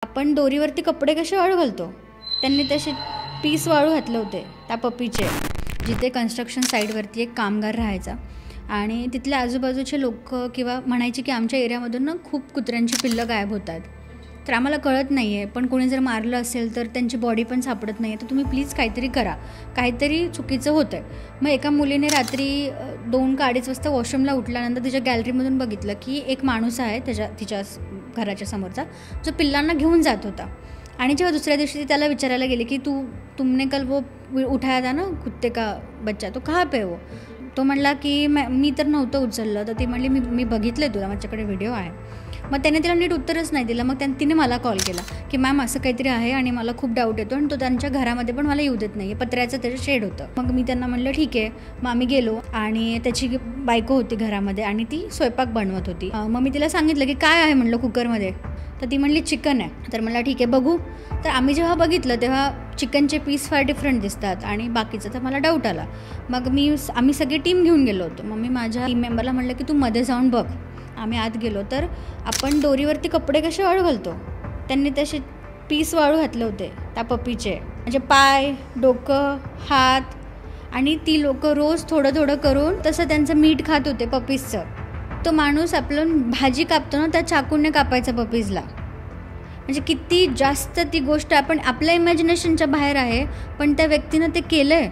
आपण दोरीवरती कपडे कसे वाळू घालतो, त्यांनी तसे पीस वाळू घातले होते त्या पप्पीचे. जिथे कन्स्ट्रक्शन साईटवरती एक कामगार राहायचा आणि तिथले आजूबाजूचे लोक किंवा म्हणायचे की आमच्या एरियामधून ना खूप कुत्र्यांची पिल्लं गायब होतात. तर आम्हाला कळत नाही आहे, पण कोणी जर मारलं असेल तर त्यांची बॉडी पण सापडत नाही आहे, तर तुम्ही प्लीज काहीतरी करा, काहीतरी चुकीचं होतं आहे. मग एका मुलीने रात्री 2 का 2:30 वाजता वॉशरूमला उठल्यानंतर तिच्या गॅलरीमधून बघितलं की एक माणूस आहे तिच्या घराच्या समोरचा, जो पिल्लांना घेऊन जात होता. आणि जेव्हा दुसऱ्या दिवशी ती त्याला विचारायला गेली की तुमने कल वो उठाया था ना कुत्ते का बच्चा, तो कहाँ पे वो? तो म्हणला की मी तर नव्हतं उचललं. तर ती म्हणली मी बघितलं आहे तुला, माझ्याकडे व्हिडिओ आहे. मग त्याने तिला नीट उत्तरच नाही दिलं. मग तिने मला कॉल केला की मॅम असं काहीतरी आहे आणि मला खूप डाऊट येतो आणि तो त्यांच्या घरामध्ये पण मला येऊ देत नाही आहे. पत्र्याचं त्याचं शेड होतं. मग मी त्यांना म्हणलं ठीक आहे. मग आम्ही गेलो आणि त्याची बायको होती घरामध्ये आणि ती स्वयंपाक बनवत होती. मग मी तिला सांगितलं की काय आहे म्हणलं कुकरमध्ये. तर ती म्हणली चिकन आहे. तर मला ठीक आहे बघू. तर आम्ही जेव्हा बघितलं तेव्हा चिकनचे पीस फार डिफरंट दिसतात आणि बाकीचं तर मला डाऊट आला. मग आम्ही सगळी टीम घेऊन गेलो होतो. मग मी माझ्या टीम मेंबरला म्हणलं की तू मध्ये जाऊन बघ. आम्ही आत गेलो तर आपण दोरीवरती कपडे कसे वाळू घालतो, त्यांनी तसे पीस वाळू घातले होते त्या पप्पीचे. म्हणजे पाय, डोकं, हात. आणि ती लोक रोज थोडं थोडं करून तसं त्यांचं मीठ खात होते पपीजचं. तो माणूस आपलं भाजी कापतो ना त्या चाकूने कापायचा पपीजला. म्हणजे किती जास्त ती गोष्ट आपण आपल्या इमॅजिनेशनच्या बाहेर आहे, पण त्या व्यक्तीनं ते केलं आहे.